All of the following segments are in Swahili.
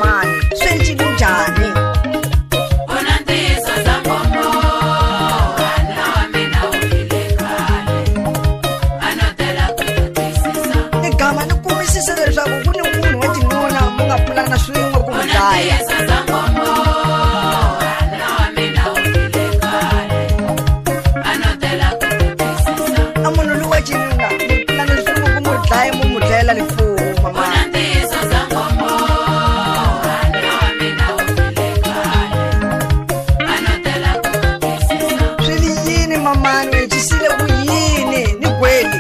mani swenci njani igama ni kumisisa leswaku ku ni munhu wa xinuna mu nga pulana swin'we ku mu dlaya a munhu loyi wa xinuna mi pulana swin'we ku mu dlaya mu mu dlayela lifumo mama swili yini mamani u hecisile ku yini ni gweli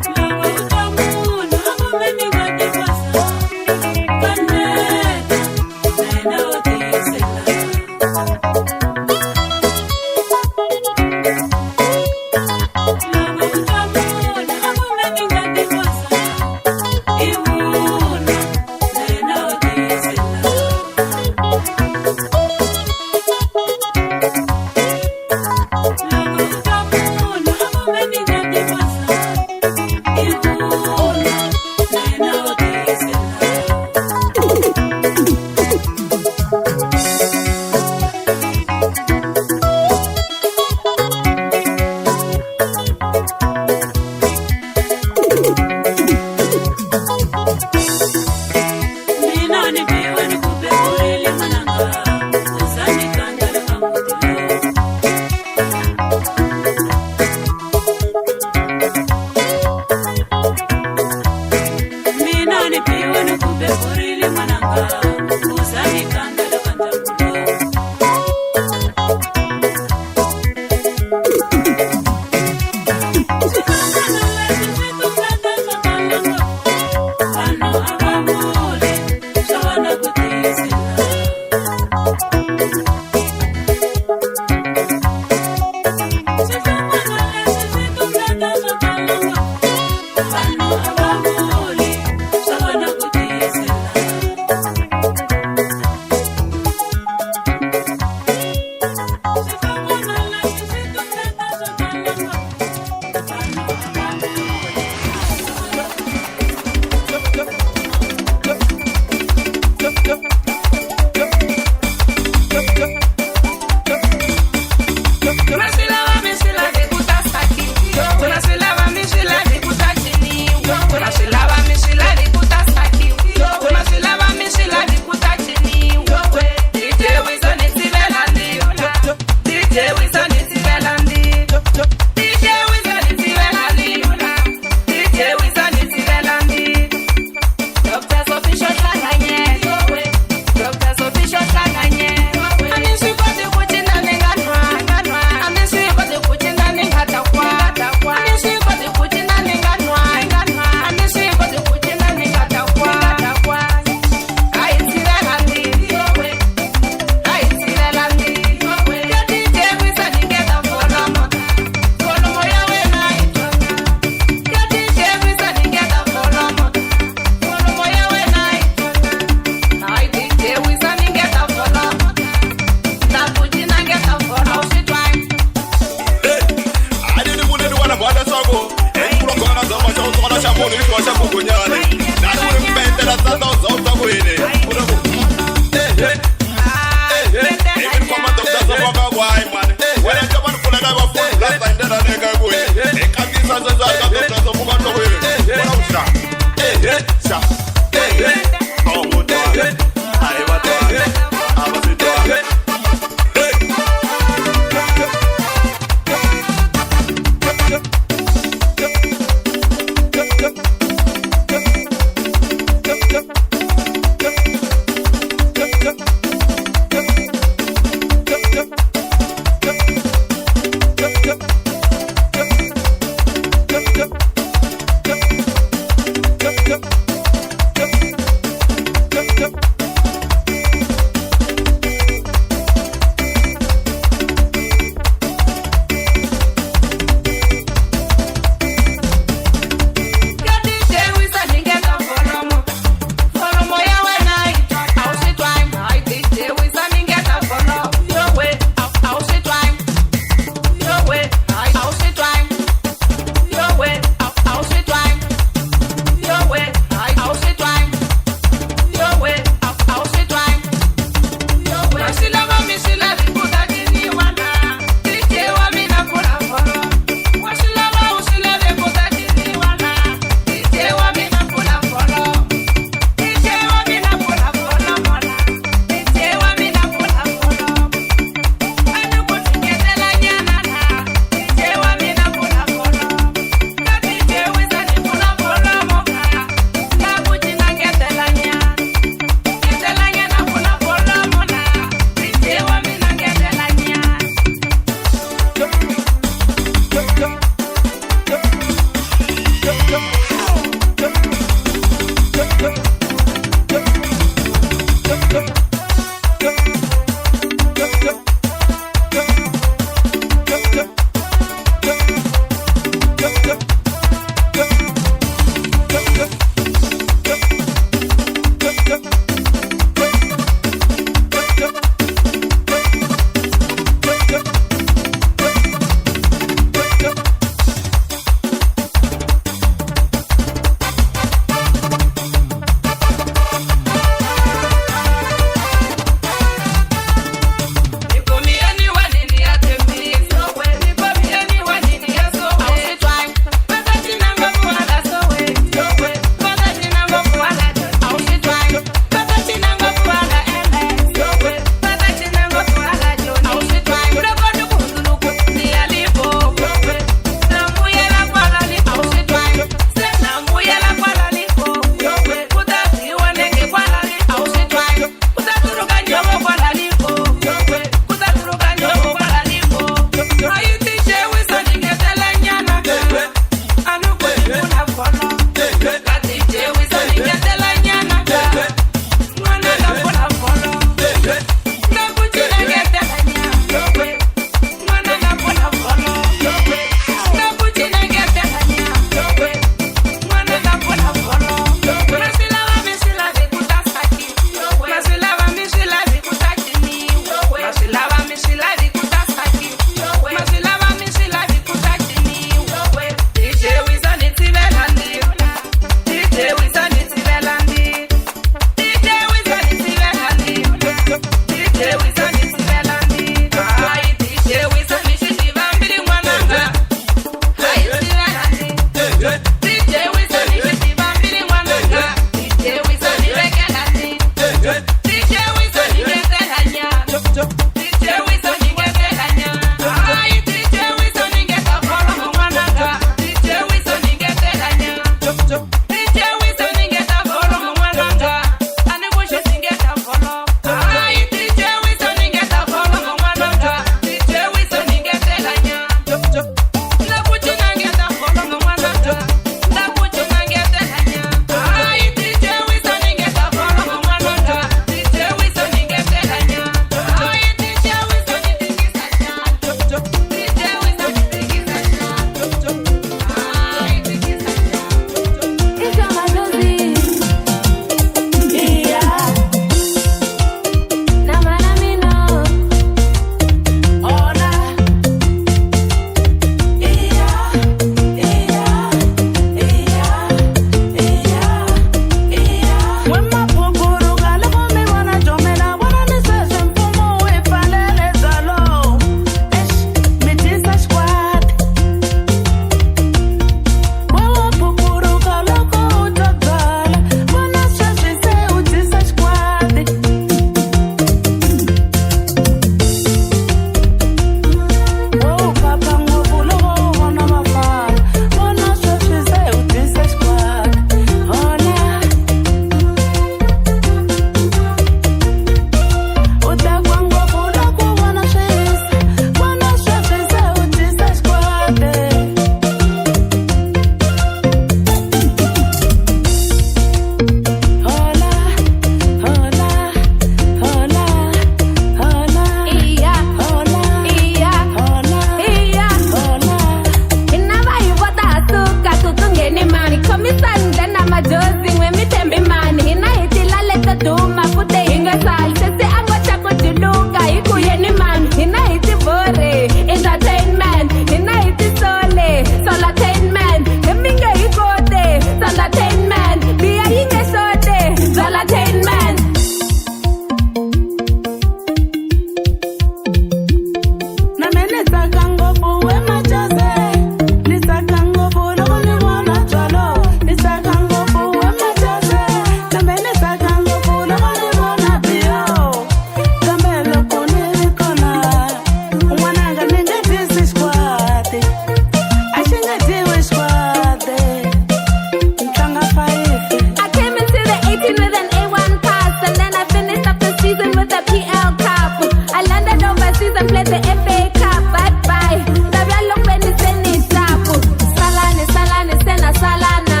contemplate the FA Cup. Bye bye. Tabia look when it's in it tapu. Salane, salane, sena salana.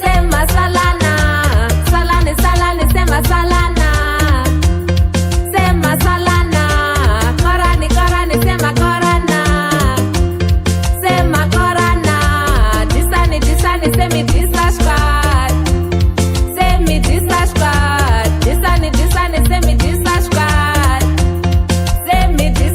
Sema salana. Salane, salane, sema salana. Sema salana. Korani, korani, sema korana. Sema korana. Disani, disani, semi disashkat. Semi disashkat. Disani, disani, semi disashkat. Semi disashkat.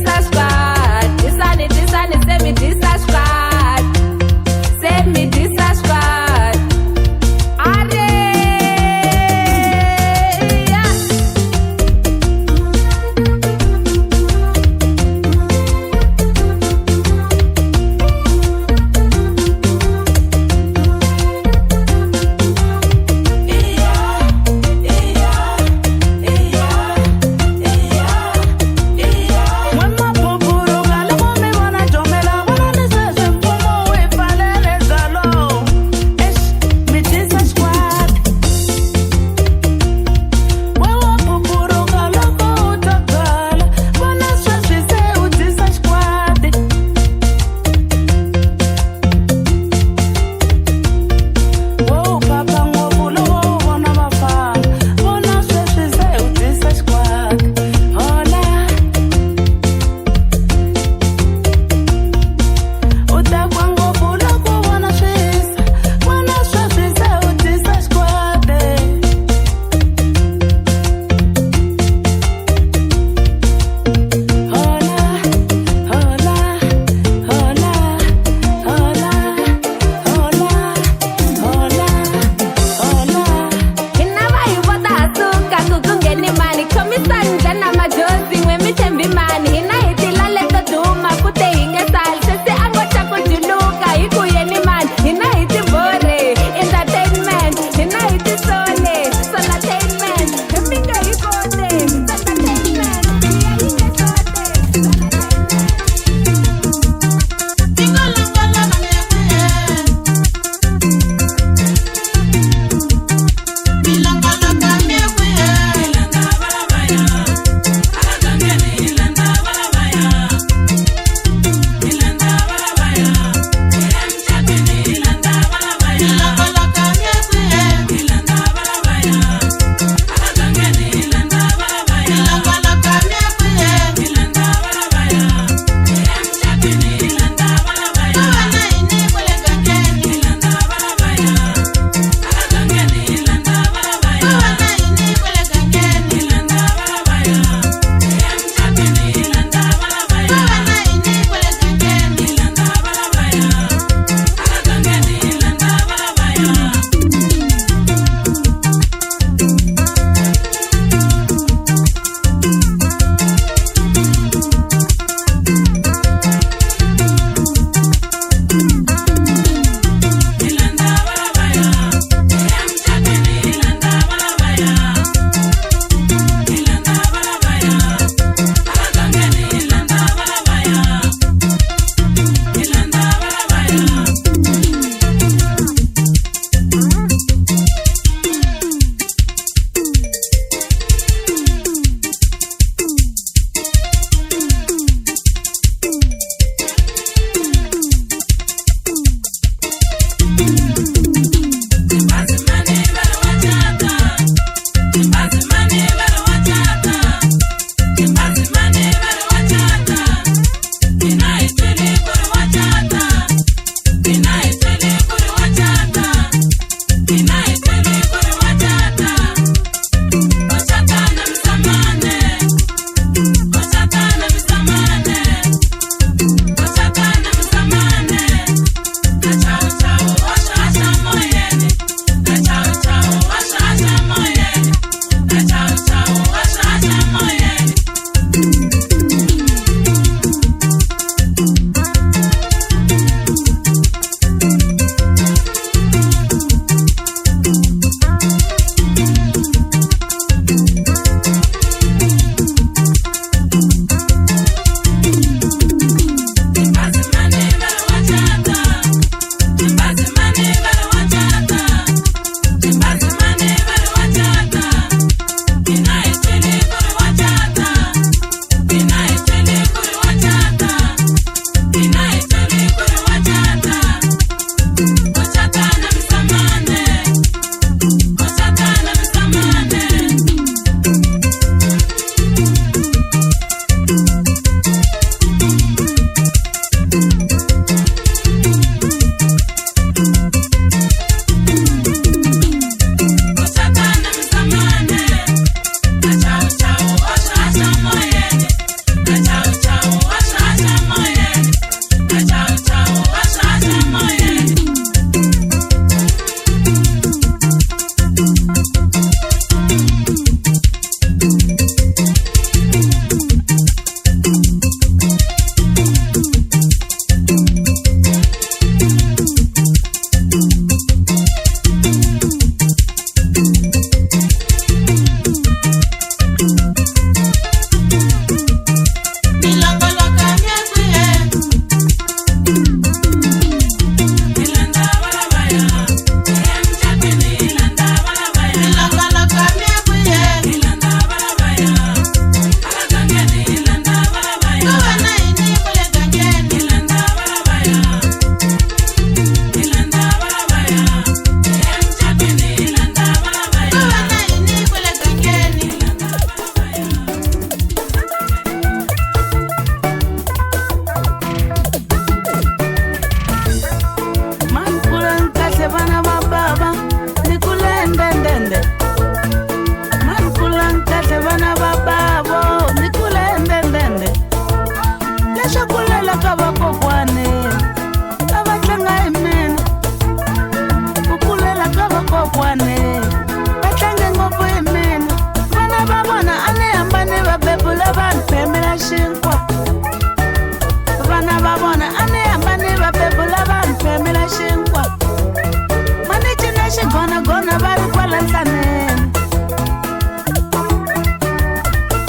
vona va ri kwala nhlaneni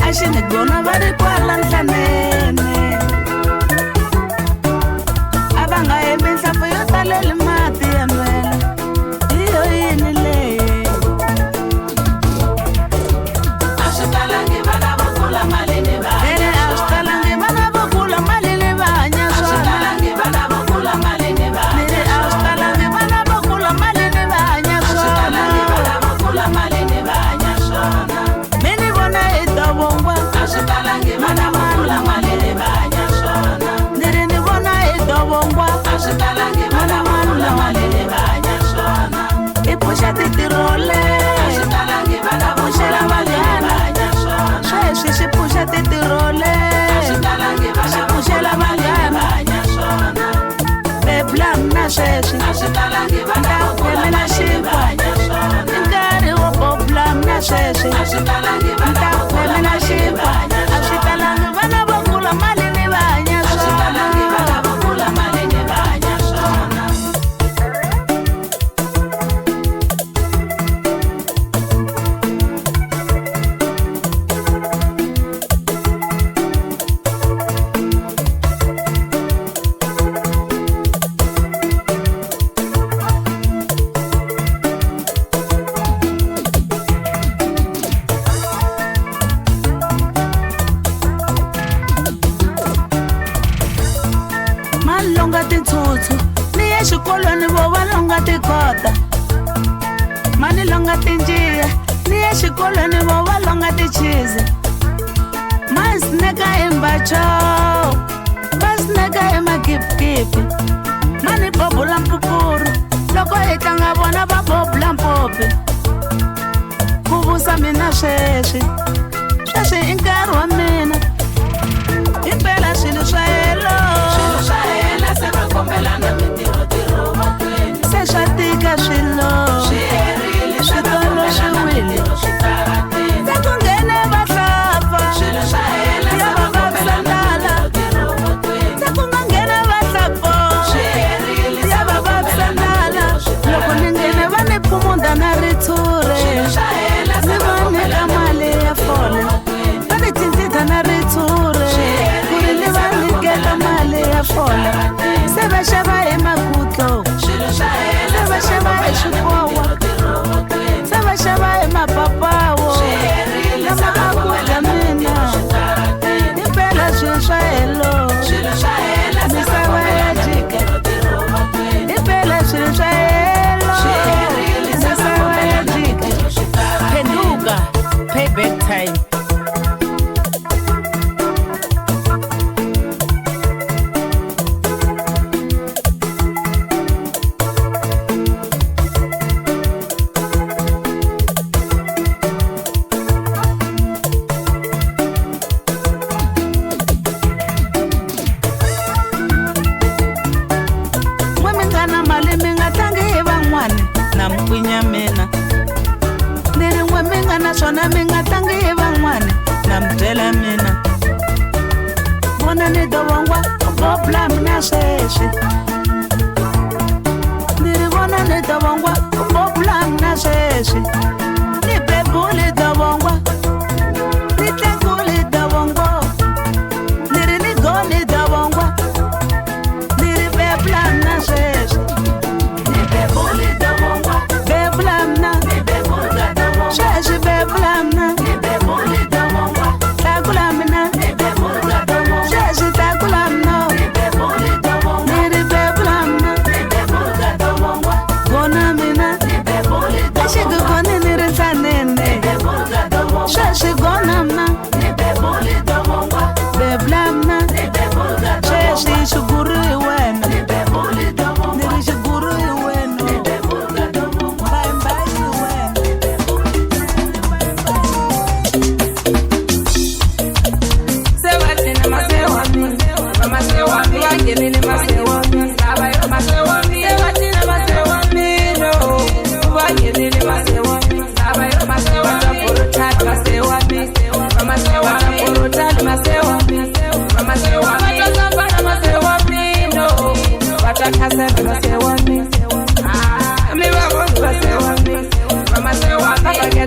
a xi ni vona va ri kwala nhlaneni a va nga hembi nhlampfu yo taleli mati ya nwela hi yo yini leyi a swi talangi vana vo kula mali ni vanya a swi talangi vana vo kula mali ni vanya swona a swi talangi vana vo kula mali ni vanya a swi talangi vana vo kula mali ni vanya swona a swi talangi vana vo kula mali ni vanya swona mini vona hi dovongwa a swi talangi vana vo kula mali ni vanya swona ni vona hi dovongwa a swi talangi vana vo kula mali ni vanya swona i puxa titirole a swi talangi vana vo xela vanghana sweswi xi puxa titirole a swi talangi vana vo puxela vanghana beblam na sweswi a swi talangi vana vo kula mali ni vanya swona nkarhi wo boblam na sweswi a swi talangi vana vo kula mali ni vanya a swi talangi vana vo kula mali ni vanya swona a swi talangi vana vo kula mali ni vanya swona longa tintsutsu ni ye xikolweni vo va longa tikota mani longa tinjiya ni ye xikolweni vo va longa tichizi ma sneka embacho va sneka emagipigipi mani bobula mpupuru loko hi tlanga vona va bobula mpopi ku vusa mina sweswi i nkarhi wa mina impela swilo swa helo se va kombelana mintirho mahlweni se swa tika swilo switolo swi wile se ku nghene vahlampfa ya va vavisandala se ku nga nghena vahlampfa ya va vavisandala loko ni nghene va ni phumunda na ritshuri ni va nyika mali ya fole va ni tsindzita na ritshuri ku ri ni va nyiketa mali ya fole se va xava hi makutlo se va xava hi swikowa se va xava hi mapapawo lama a kudya mina impela swilo swa helo misava ya jika impela swilo swa helo misava ya jika phenduka payback time naswona mi nga tlangi hi van'wana na mi byela mina vona ni dovongwa boblam na sweswi ni ri vona ni dovongwa boblam na sweswi ni bebuli dovongwa ni tlanguli dovongwa ni ri ni goni dovongwa ni ri beblam na sweswi ni bebuli dovongwa beblam na ni bebulga dovongwa sweswi beblam na ni bebuli dovongwa tlakulam na ni bebulga dovongwa sweswi tlakulam na ni bebuli dovongwa ni ri beblam na ni bebulga dovongwa gona mina ni bebuli dovongwa xigugoni ni ri ntlaneni ni bebulga dovongwa sweswi gona mina ni bebuli dovongwa beblam na ni bebulga dovongwa sweswi xiguru hi wena ni bebuli dovongwa ni ri xiguru hi wena ni bebulga dovongwa bye hi wena sewathina masewami masewami wangenile masewami sabayo masewami sewathina masewami no wangenile masewami sabayo masewami portal masewami masewami portal masewami masewami batazambana masewami no batakasa masewami mi babonga masewami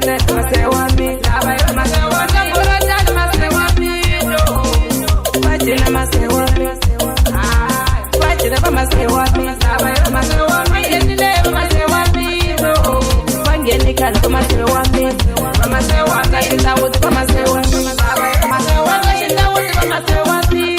Amistad masewami Abayo masewami Borojal masewami Wajina masewami Wajina masewami Abayo masewami Yenile masewami Wangeni kana masewami Masewami Shindawuti masewami Abayo masewami Shindawuti masewami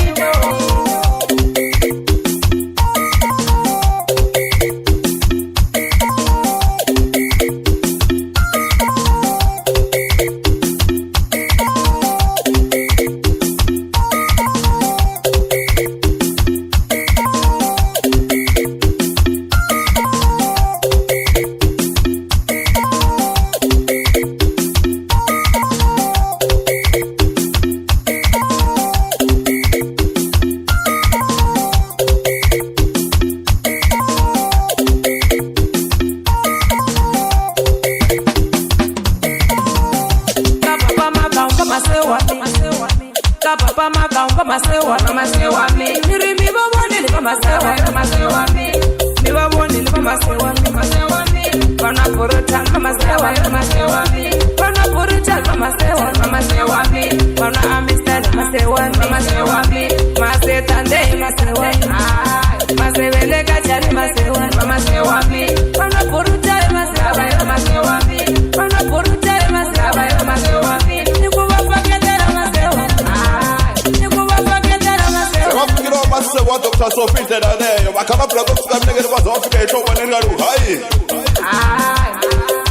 Dr. Sophie said that I cannot plug up to that nigga was off the show when I go. Hi.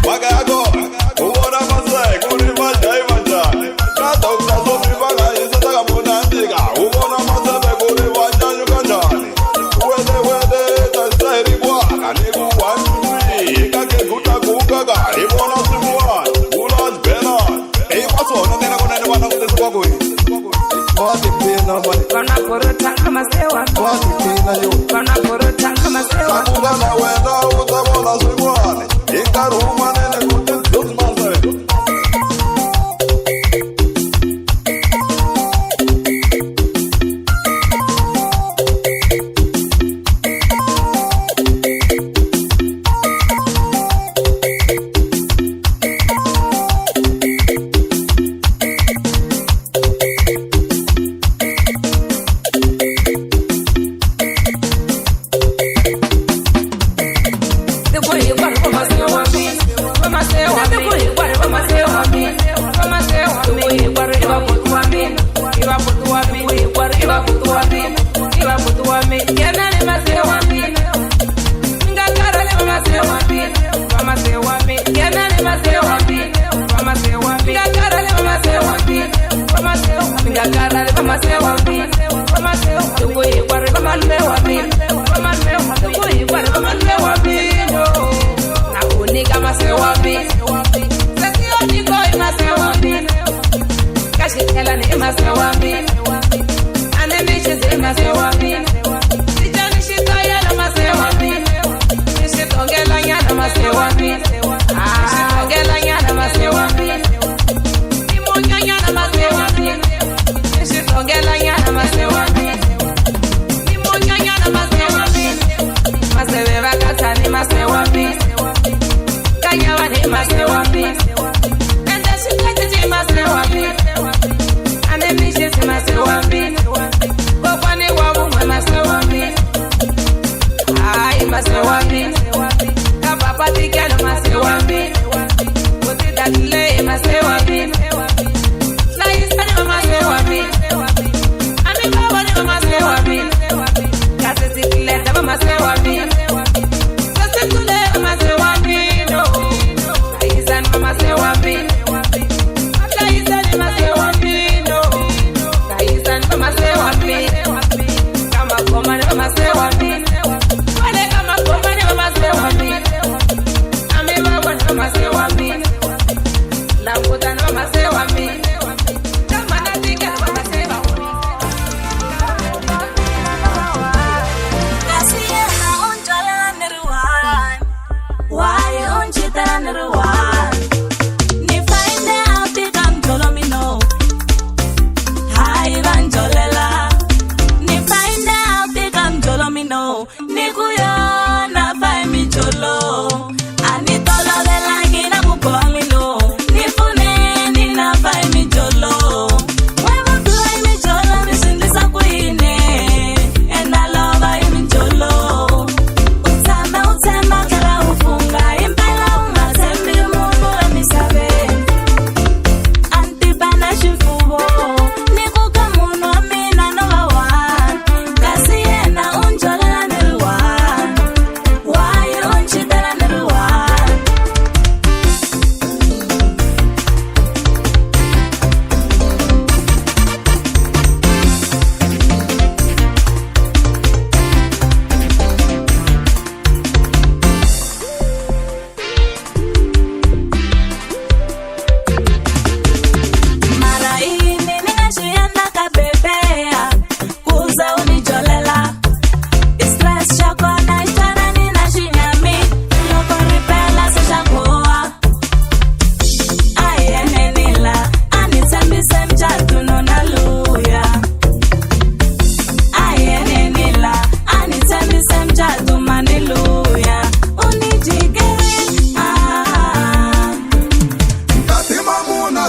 Wagago. What am I saying? Good evening, Diamond. Dr. Sophie Baga is a Tagamunandiga. Who wanna master the good evening, you can join. Where they say the one, and you want to be. Kake Guta Guga, he wanna see one. Who lost Bernard? He was one of the one. What the pain nobody? Gonna put a tank on my sewa. What the pain you? Gonna put a tank on my sewa. I'm gonna wear out with the one as we want. In that woman and a good look,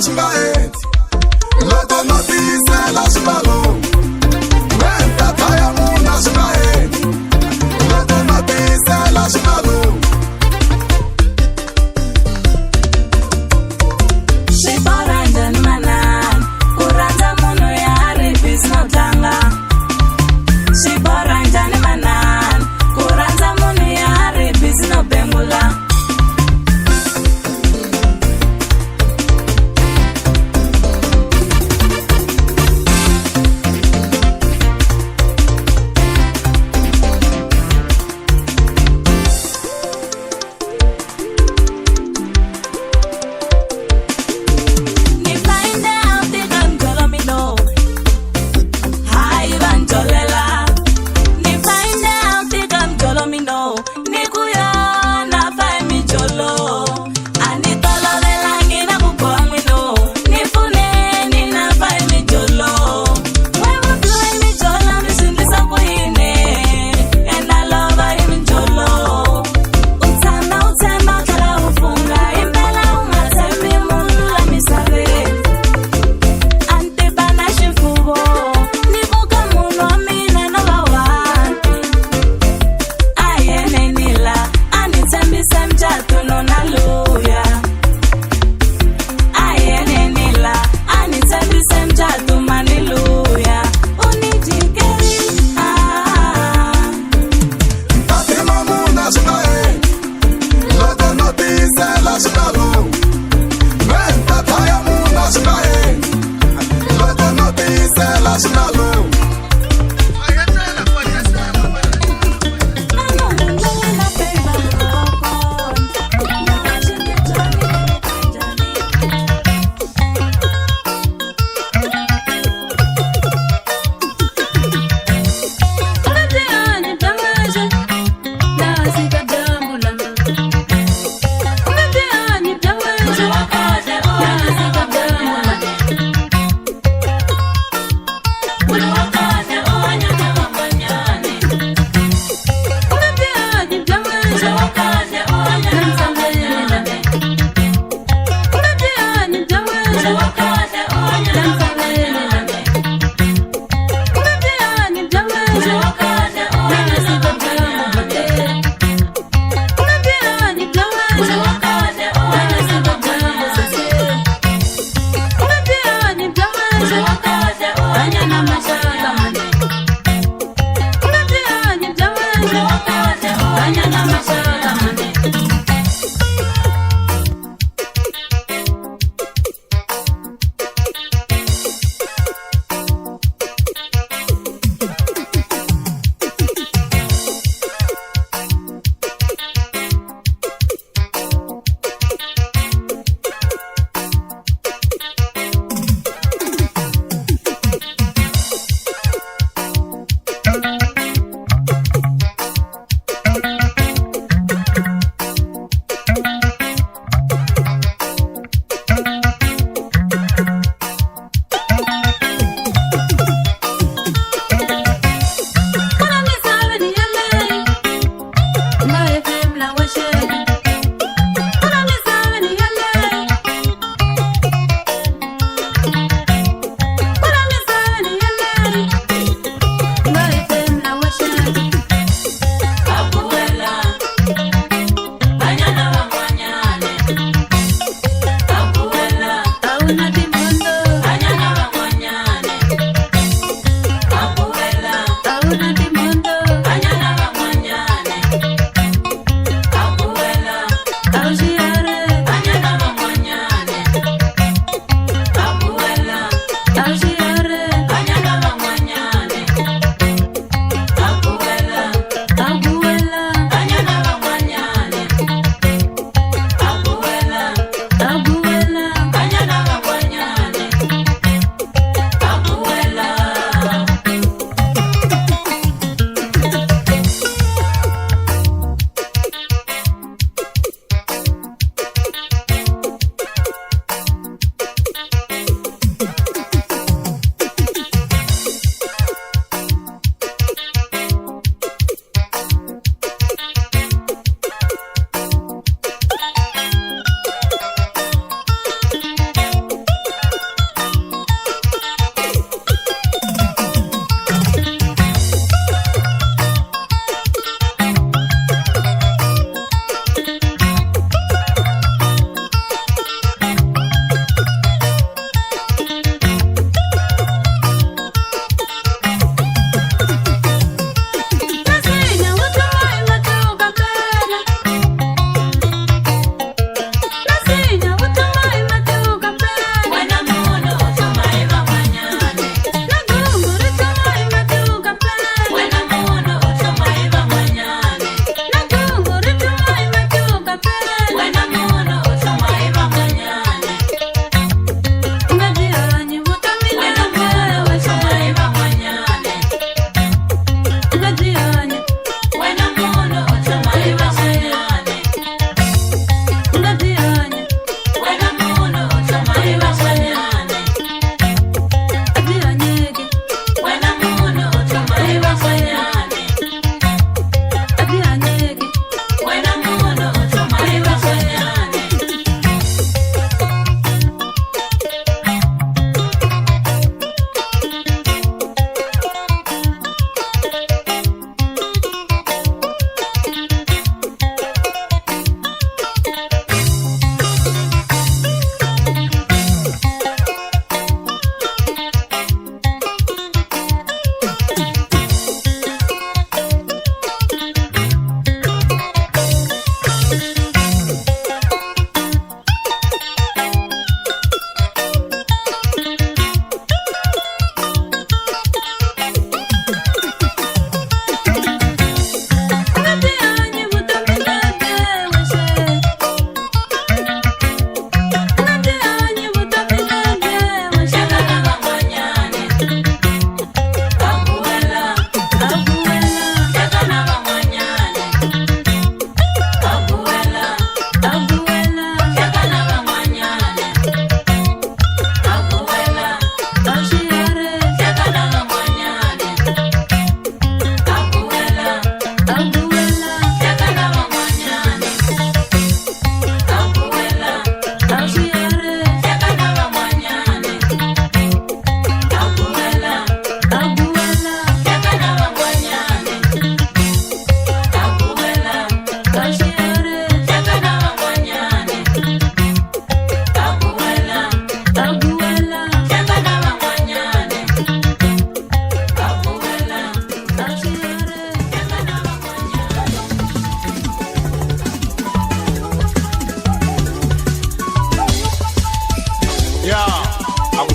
swi nga endli loko no tiyisela swivalungu data ya munhu swi nga endli loko no tiyisela swivalungu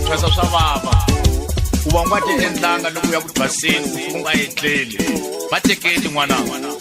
thwasa swa vava ku va nga ti endlanga loko ya ku thwaseni ku nga etleli va tekeli n'wananga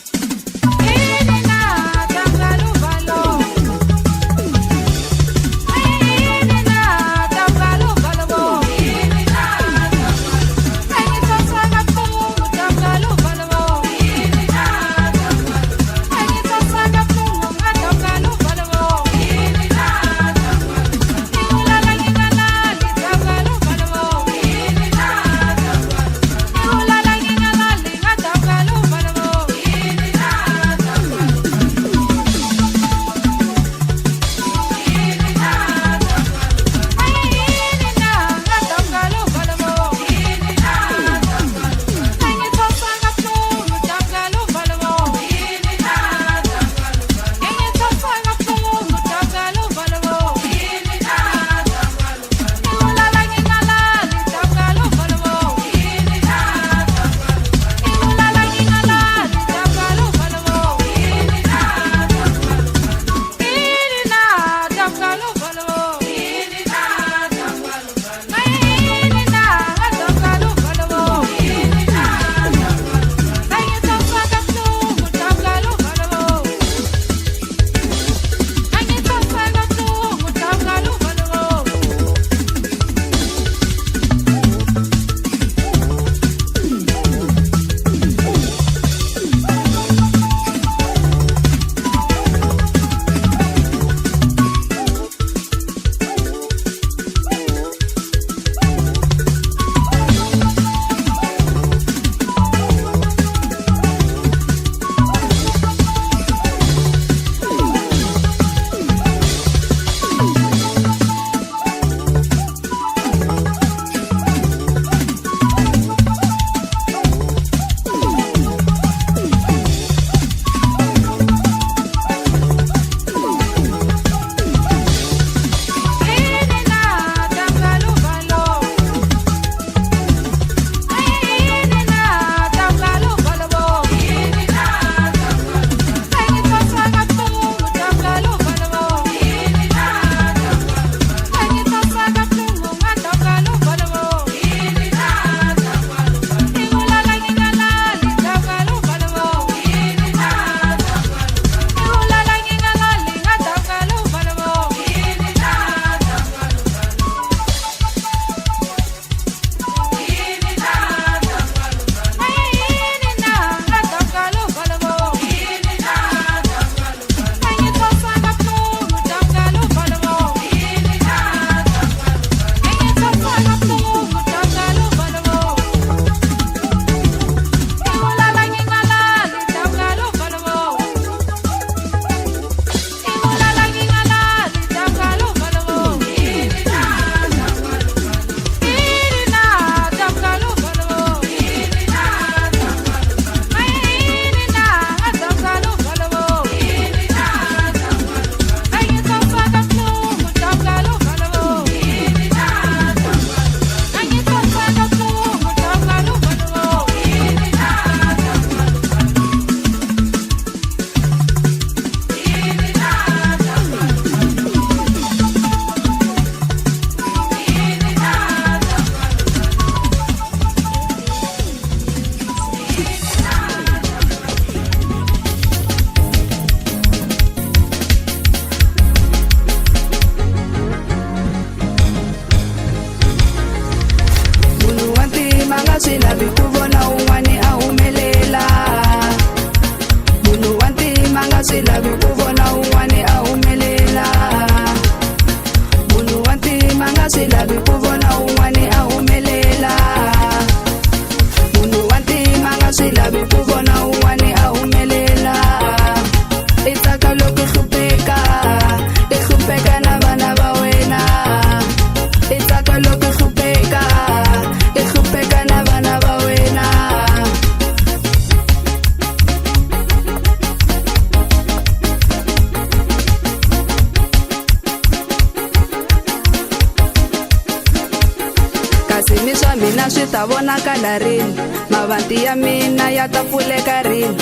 Swini swa mina swi ta vonakala rini, mavanti ya mina ya ta pfuleka rini,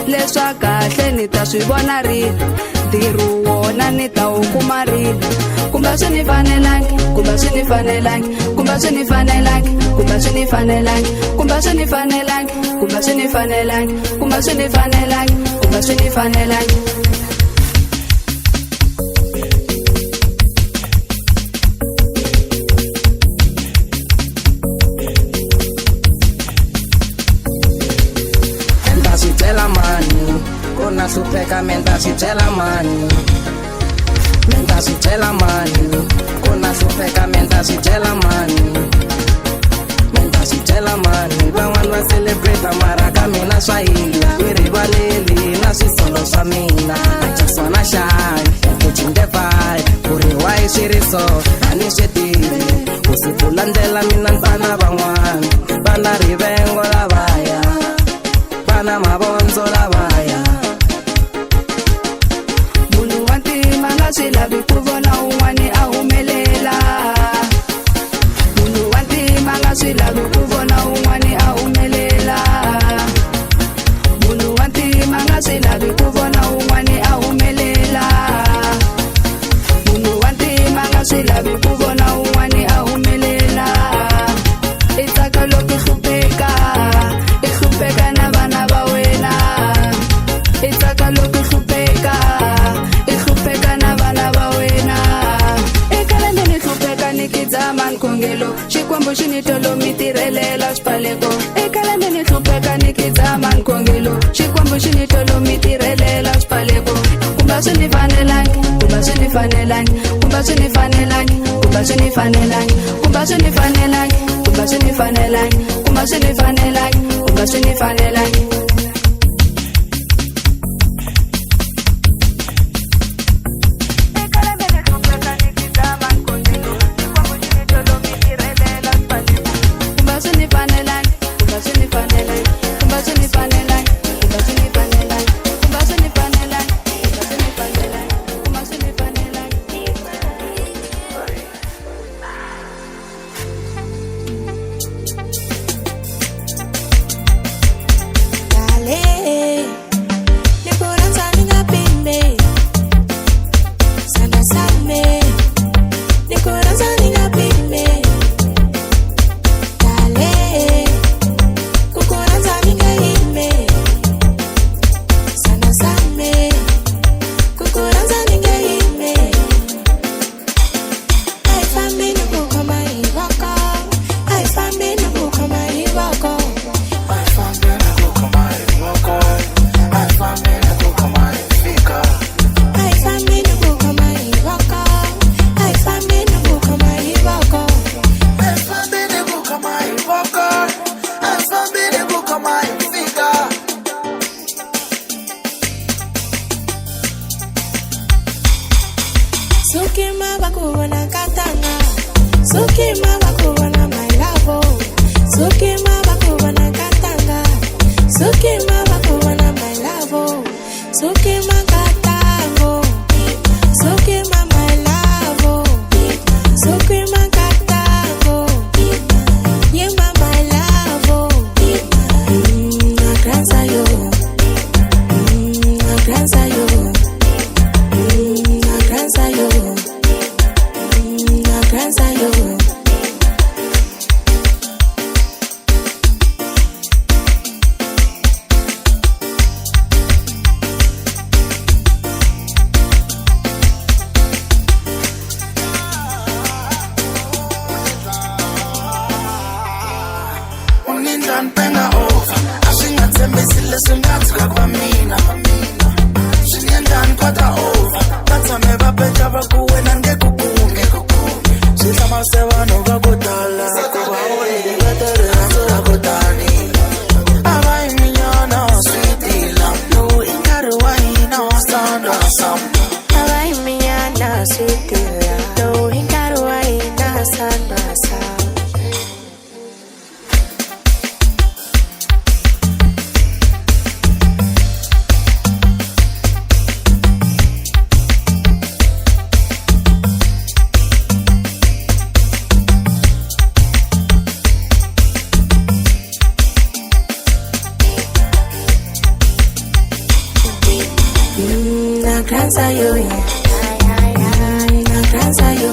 leswa kahle ni ta swi vona rini, ntirho wona ni ta wu kuma rini, kumbe swi ni fanelangi kumba swi ni fanelangi, kumba swi ni fanelangi, kumba swi ni fanelangi, kumba swi ni fanelangi, kumba swi ni fanelangi, kumba swi ni fanelangi, kumba swi ni fanelangi. Tela mani, kuna supeka menta si tela mani, menta si tela mani, kuna supeka menta si tela mani, menta si tela mani. Van'wana va celebrate mara ka mina swa hila, mi rivaleli na swisolo swa mina. I just wanna shine, catching the vibe, ku ri why swi ri so a ni swi tivi, ku siku landzela mina ntsana van'wana vana rivengo lavaya, na mabonzo lavaya. Munhu wa ntima nga swi lavi ku vona un'wani a humelela, munhu wa ntima nga swi lavi ku vona un'wani a humelela, munhu wa ntima nga swi lavi ku vona un'wani a humelela, munhu wa ntima nga swi lavi ku vona un'wani a humelela. I tsaka loko hlupheka, i hlupheka na vana va wena, i tsaka loko hlupheka, i hlupheka na vana va wena. Eka lembe ni hlupheka ni kidzama nkhongelo, xikwembu xi ni tolo mi tirhelela swiphaleko. Eka lembe ni hlupheka ni kidzama nkhongelo, xikwembu xi ni tolo mi tirhelela swiphaleko. Kumba swi ni fanelangi, kumba swi ni fanelangi, kumba swi ni fanelangi, kumba swi ni fanelangi, kumba swi ni fanelangi, kumba swi ni fanelangi, kumba swi ni fanelangi, kumba swi ni fanelangi. Nakranza yo, nakranza yo,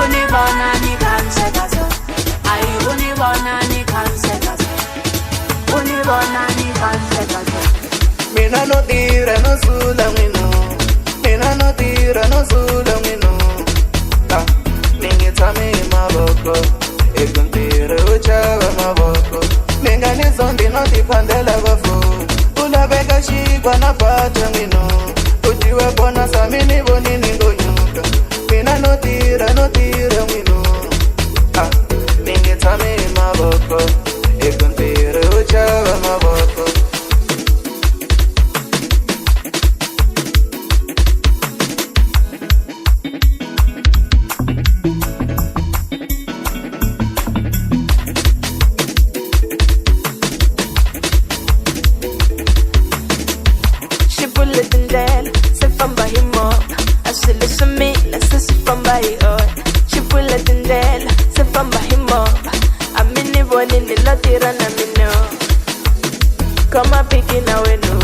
Unibona ni kansekazo ai unibona ni kansekazo unibona ni kansekazo mina no tira no sula mino mina no tira no sula mino ta ningitame maboko ekuntira uchava maboko ningani zondi no tipandela bafo ulabeka shikwa na pata mino ujiwe bona samini boni ningonyuka mina no tira mino ta ningitame maboko ekuntira uchava maboko Kama piki na wenu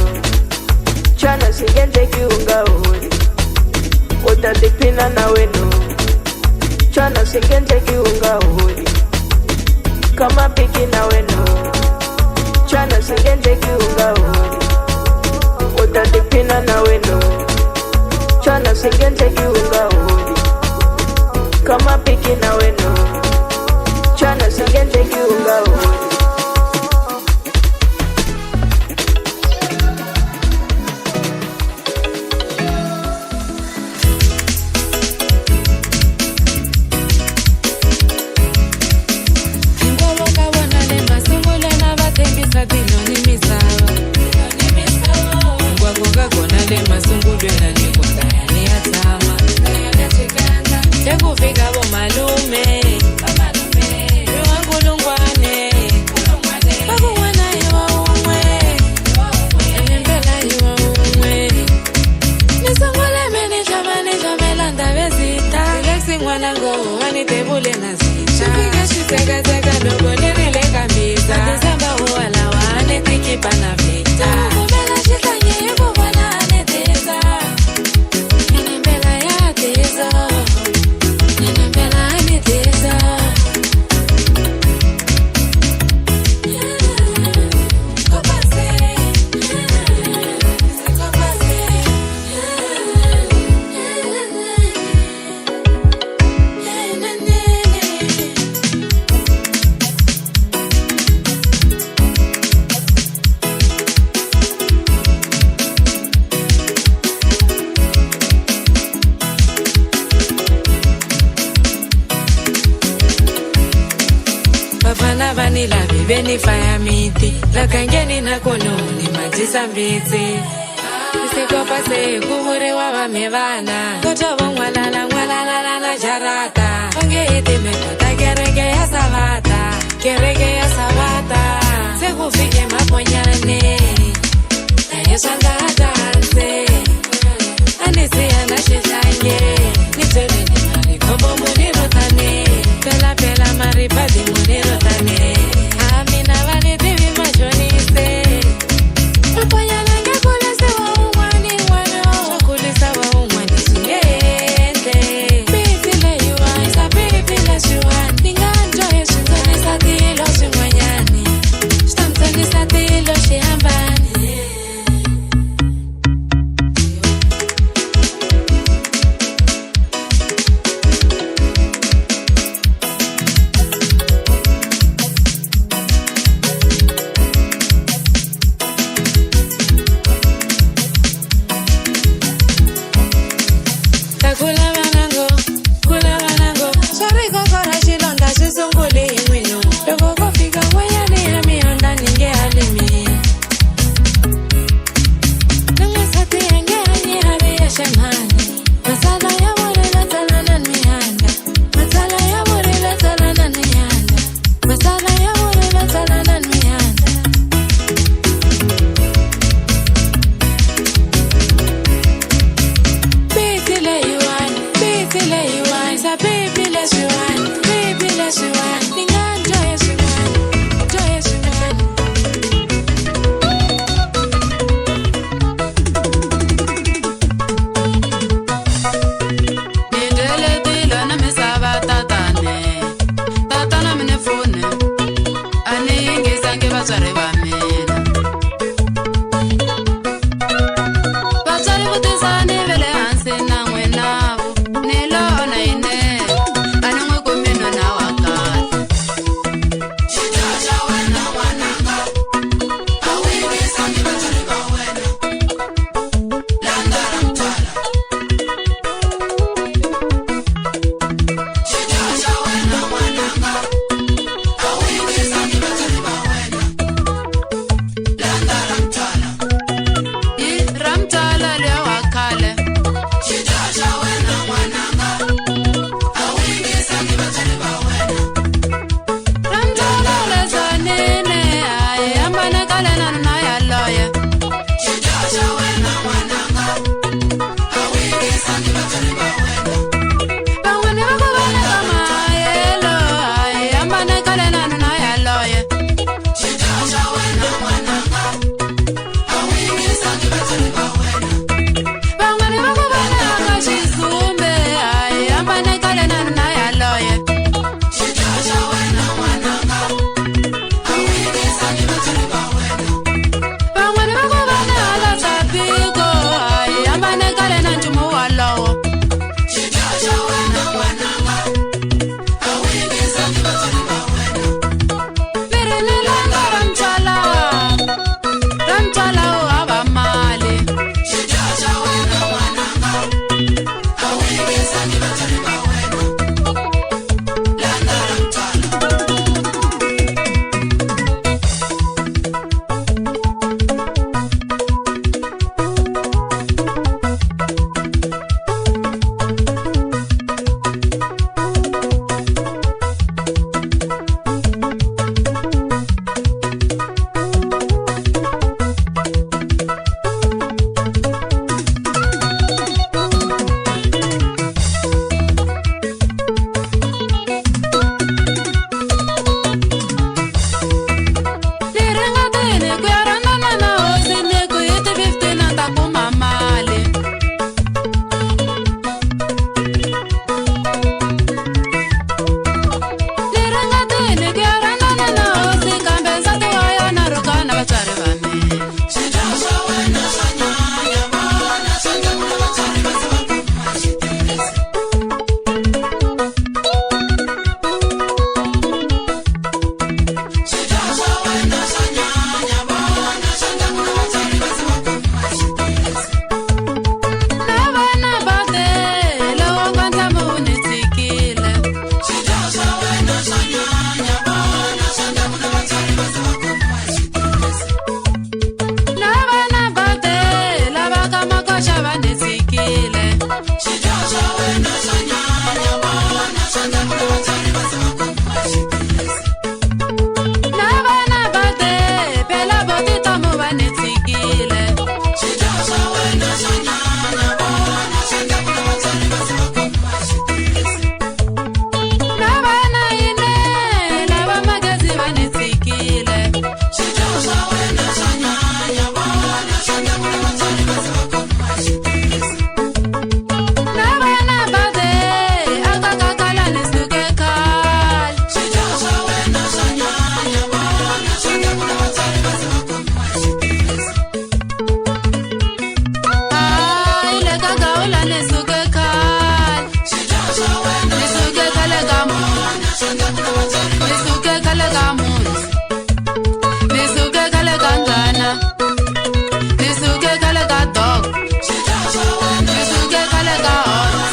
Chana singenje kiunga uri Utadipina na wenu Chana singenje kiunga uri Kama piki na wenu Chana singenje kiunga uri Utadipina na wenu Chana singenje kiunga uri Kama piki na wenu Chana singenje kiunga uri Beni fire miti lakangeni na kononi majisa mbiti Siko pase kumure wa mamevana Koto mwala na jarata Onge iti mekota kerege ya savata Seko fike maponyane Na yeshanga danse Anisi anashitange Nitole ni marikombo muniro tane Pela maripadi muniro tane Kula banango, sorry go for nisuke kale kamuzi nisuke kale kangana nisuke kale kadog nisuke kale kahona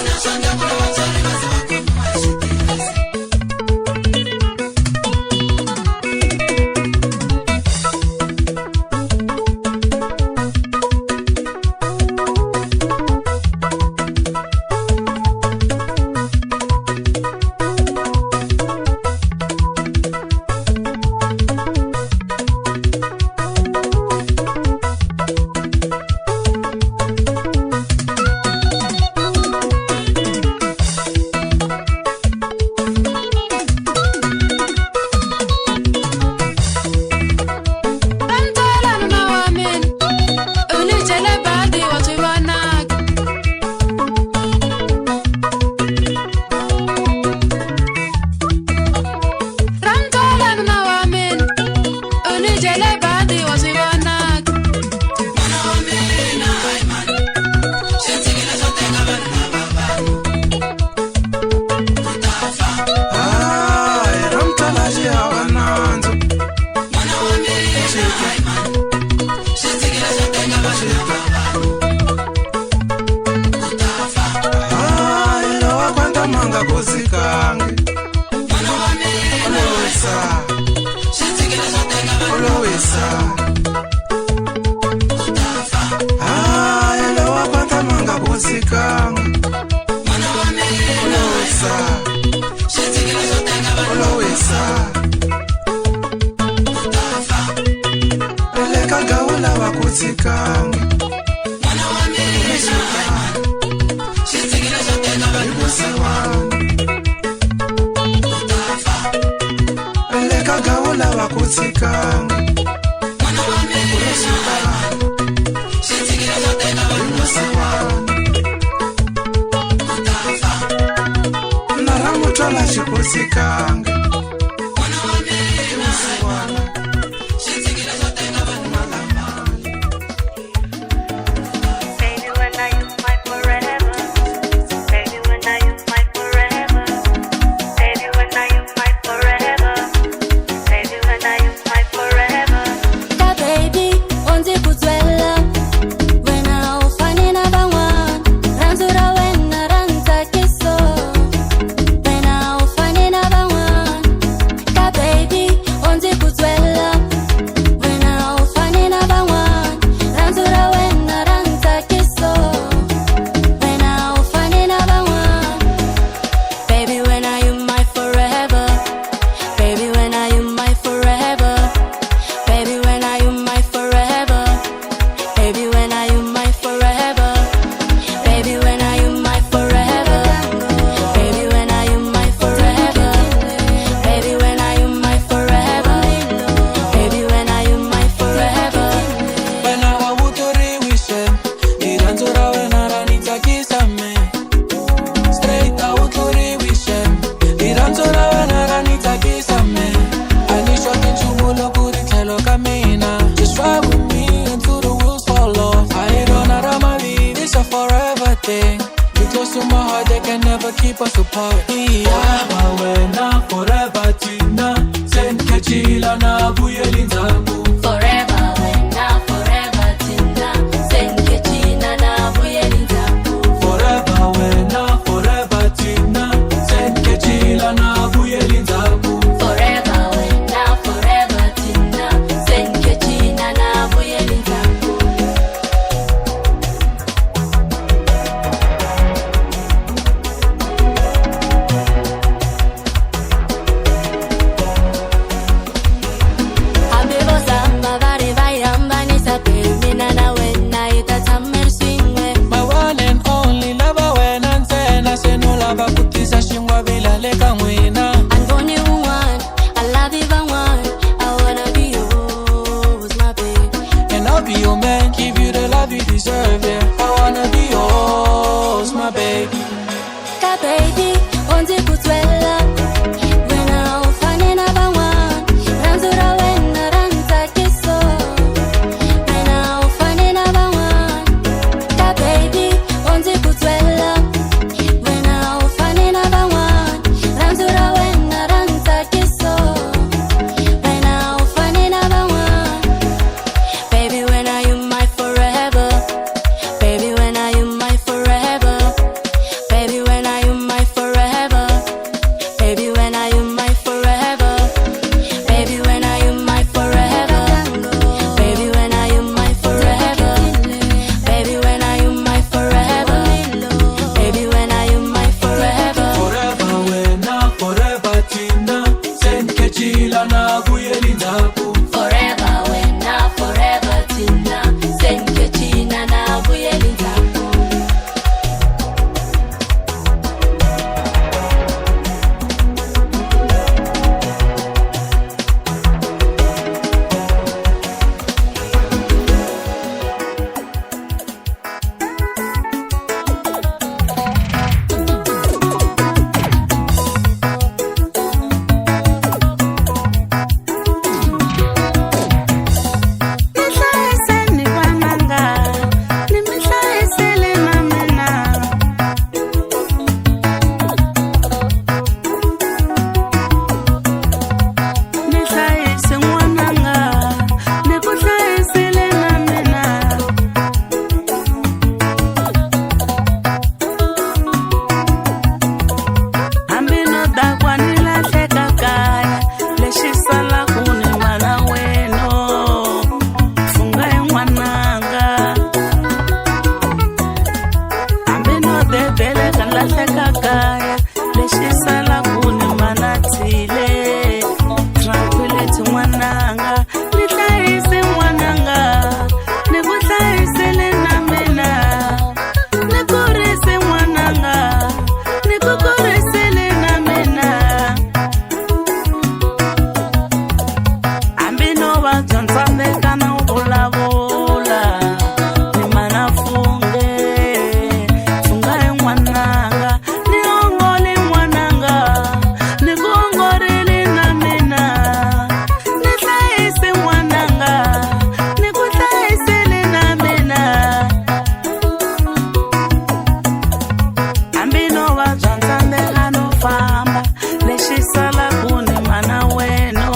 sala kuni mana weno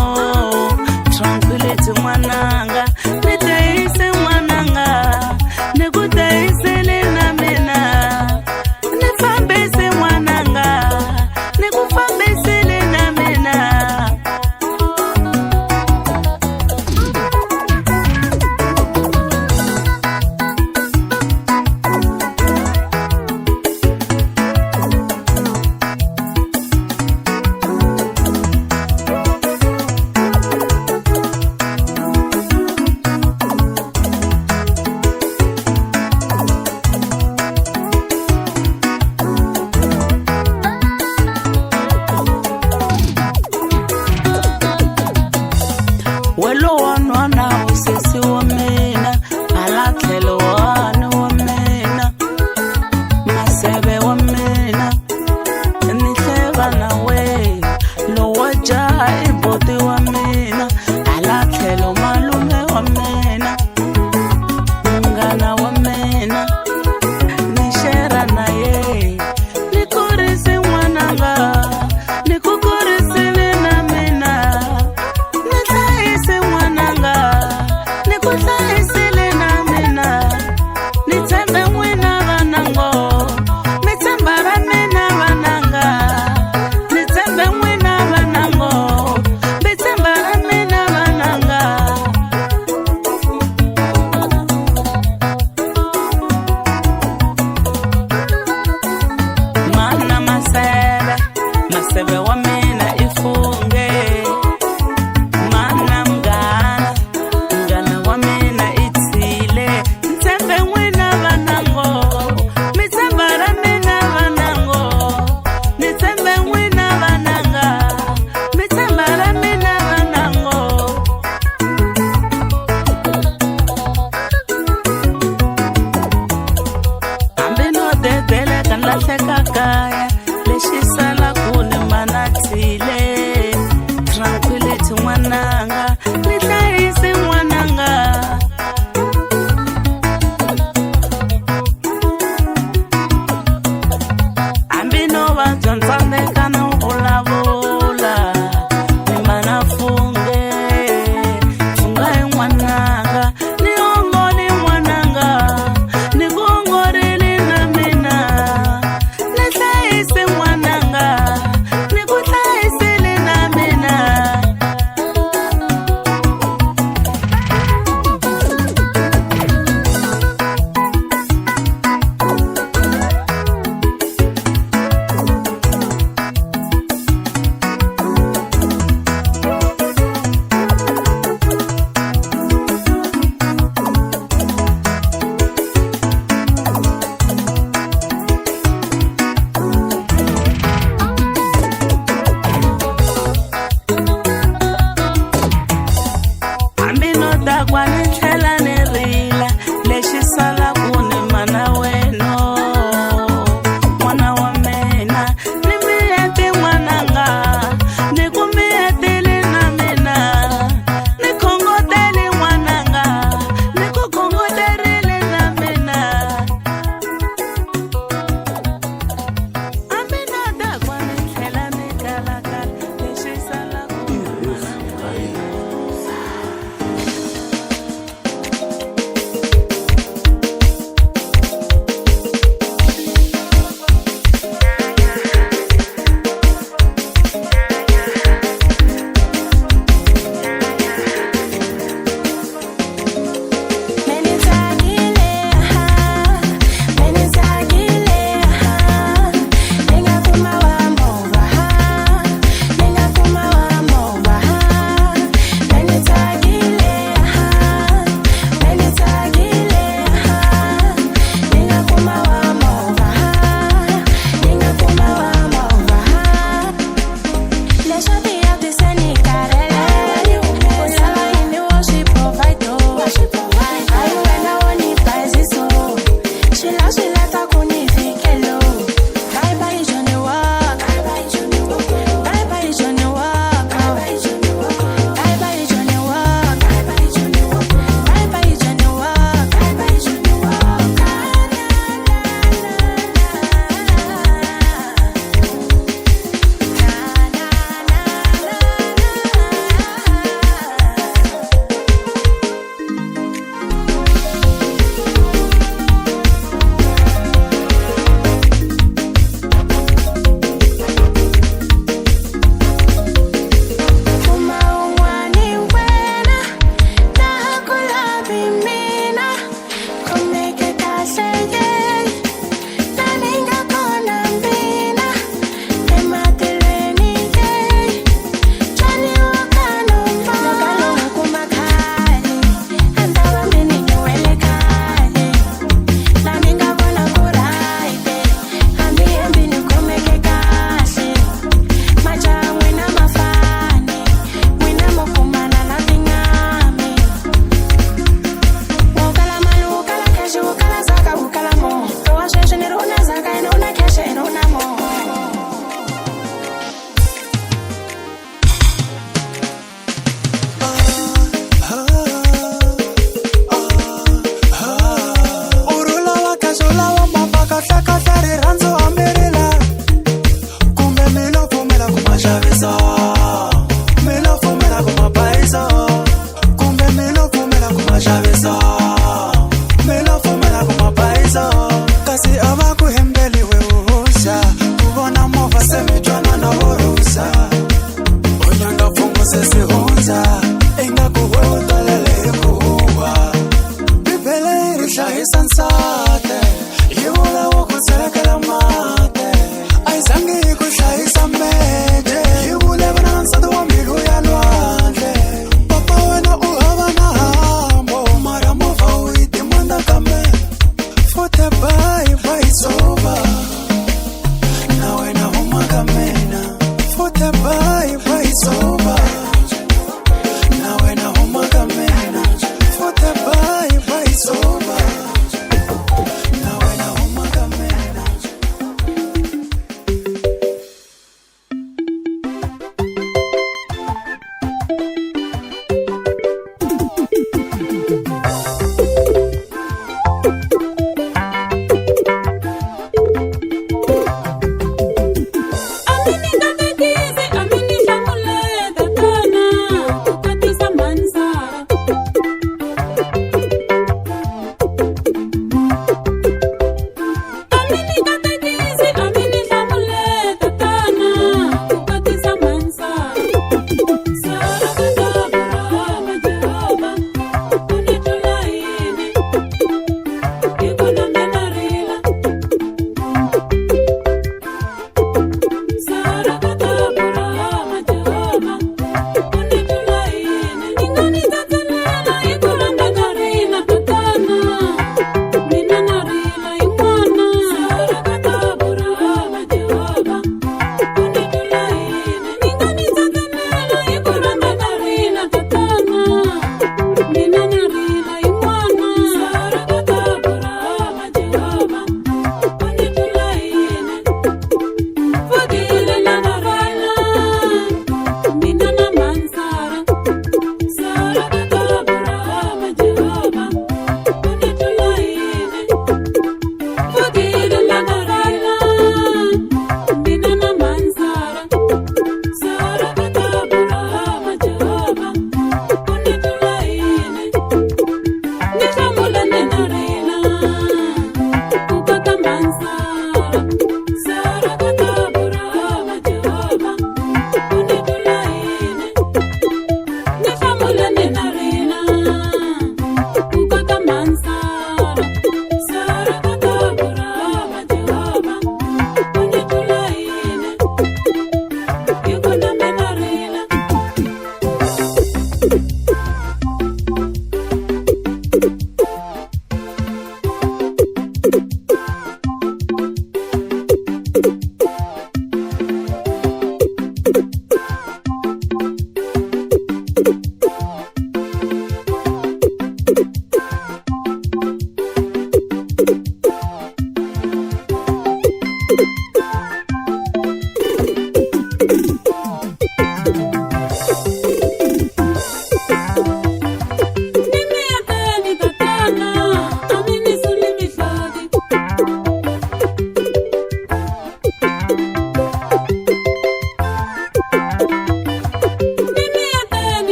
tranquility mwananga niteise mwananga nikuteisele na mina nifambise mwananga nikufambisele na mina welo wanwana usisi wa mina alatlelo wana wa mina masebe wa mina nihleva na we lo waja iboti wa mina alatlelo malume wa mina mungana wa mina nishera na ye nikurise mwananga nikukurisile na mina nitlaise mwananga nikutlaisile na mina nitsembe mwina vanango nitsembara mina vananga nitsembe mwina vanango nitsemba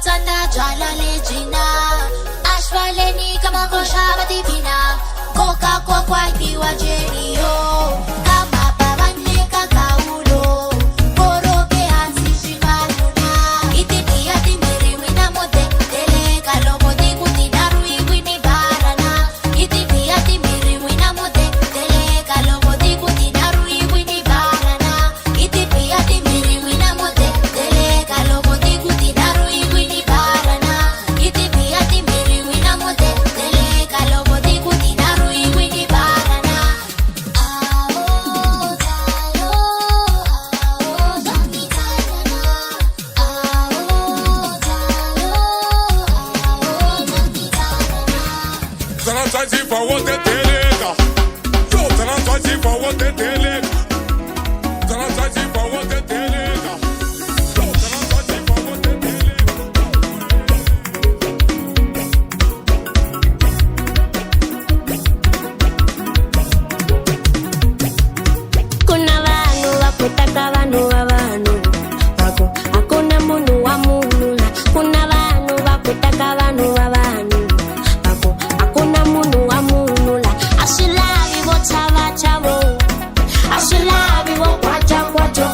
Tanda jala lejina Ashwaleni kama koshaba tipina Koka kwa kwa diwa jenio Kama babane kakaulo Koroke hansi shimaluna Itipia timiri wina mode Tele kalobo diku tinaru iwini barana Itipia timiri wina mode Tele kalobo diku tinaru iwini barana Itipia timiri wina mode Tele kalobo diku tinaru iwini barana Itipia timiri wina mode Tele kalobo diku tinaru iwini barana Awo talo Awo zangi tanana Awo talo Awo zangi tanana Zana twaji for what they delega. Yo, zana twaji for what they delega. Zana twaji for what they delega. Yo, zana twaji for what they delega. Kuna vanu vakutaka vanu va vanu Ako hakuna munu wa munu Kuna vanu vakutaka vanu va vanu Ako hakuna munu wa munu Ashilavi vo chava chavo Ashilavi vo kwacha kwacho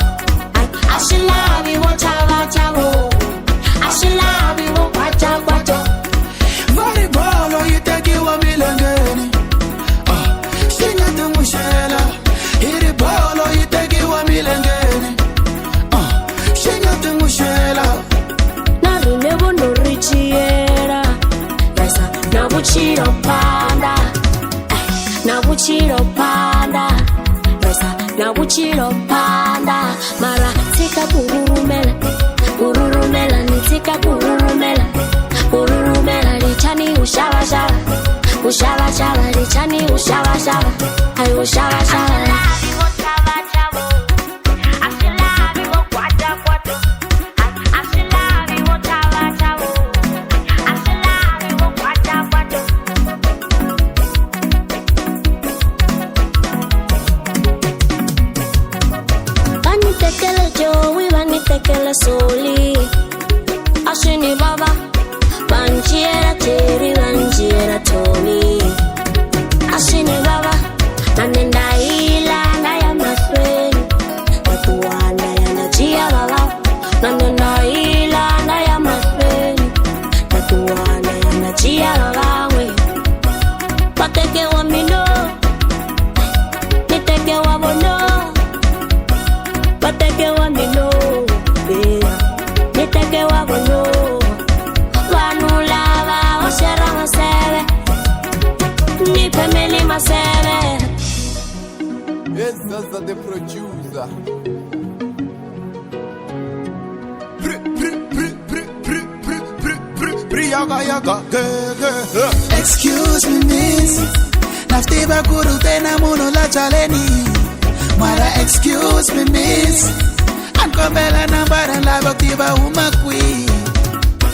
Ashilavi vo chava chavo Ashilavi vo kwacha kwacho Volleyball yitakiwa milangeni Shinyati mushela Hiri bolo yitakiwa milangeni Shinyati mushela Narinevo no richiera Yasa na buchiro panda Na buchiro panda Yasa na buchiro panda Mara tika kururumela Kururumela ni tika kururumela Kururumela lichani ushawa shawa Ushawa shawa lichani ushawa shawa Ay ushawa shawa Vanitekele jowi, vanitekele soli Ashini baba Vanjiera teri, vanjiera toni Ashini baba Nanenda ila, naya masweni Natuana ya najia baba Nanenda ila, naya masweni Natuana ya najia baba we Pateke wa mino Niteke wa bono Pateke wa mino Niteke wa bono Vanu lava Oshera masebe Nipe meni masebe Yes, that's the producer. Excuse me miss Naftiba kuru tena muno la chaleni Mara excuse me miss Ankombela nambara lava tiba umakwi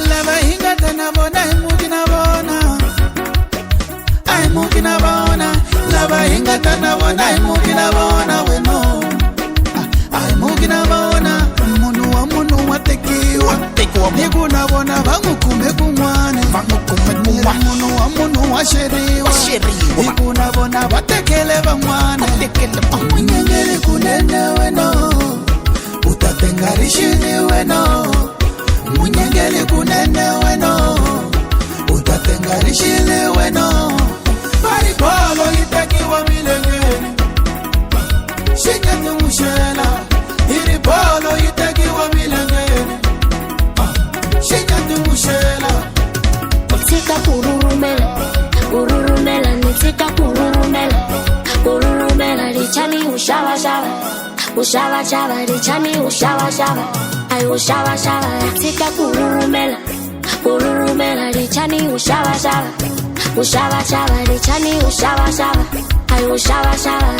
Lava hinga tena bona imuki na bona Imuki na bona Lava hinga tena bona imuki na bona weno Imuki na bona Munu wa tekiwa Niku na bona vangu kume kumwane Munu wa sheriwa Niku na bona vatekele vamwane Mwenyengeli kunene weno Utatengarishini weno Mwenyengeli kunene weno Utatengarishini weno Varibolo itakiwa milengeni Shinyati mushela Iribolo itakiwa milengeni Shinyati mushela Tika kururumela Kururumela nitika kururumela Kururumela lichani ushawa shawa Ushawa shawa lichani ushawa shawa Ay ushawa shawa tika kururumela Kururumela lichani ushawa shawa Ushawa shawa lichani ushawa shawa Ay ushawa shawa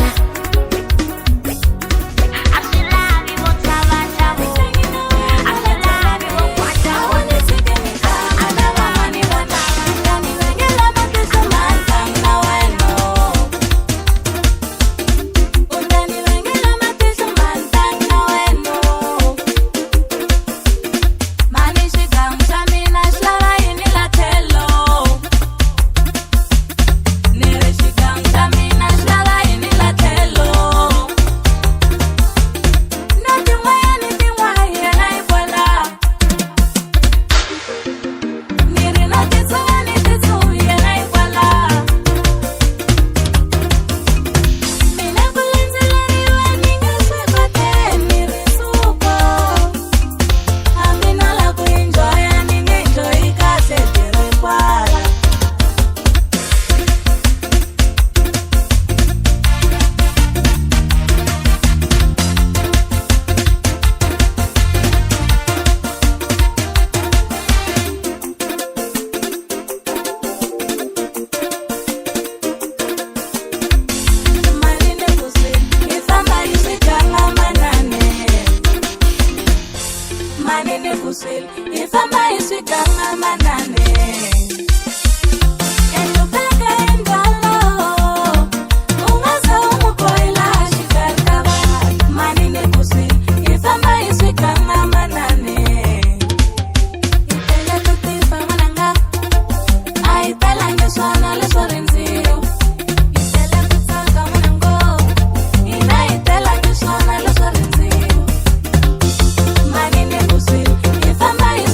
Mani shika mshamini kusweli hi famba hi swiganga manane enhlupeka hi ndlala u nga za u n'wi bohela xikarhi ka vanhu mani ni kusweli hi famba hi swiganga manane hi tele ku tifa n'wananga a hi talangi swona leswo rindziwa hi tele ku tsaka n'wanango hina hi talangi swona leswo rindziwa mani ni kusweli hi famba hi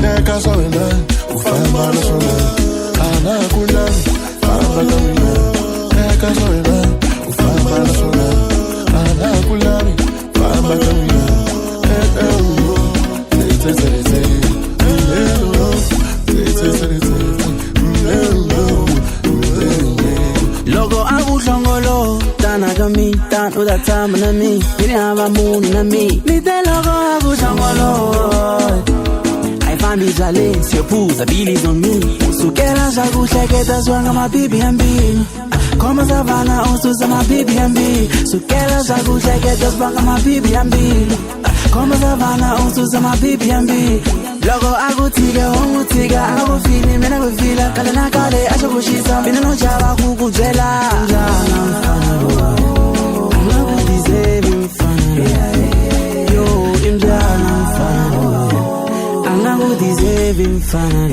Neka sola, ufamba na sola. Ana kulami, famba na mina. Neka sola, ufamba na sola. Ana kulami, famba na mina. Logo abuhlongolo tana kami tan udathama nami ngihamba muni nami nite logo abuhlongolo ayifambi jale siyophuza bili zomi usukela zakuhleketa zwanga mabibi yambini Koma savana usuza mabibi yambini sukela zakuhleketa zwanga mabibi yambini Koma savana usuza mabibi yambini Logo akutika ungutика akufini mina kufila kale nakale ashokushisa mina nojaba kukujela njana mfana angakudeserve mfana yo imjana mfana angakudeserve mfana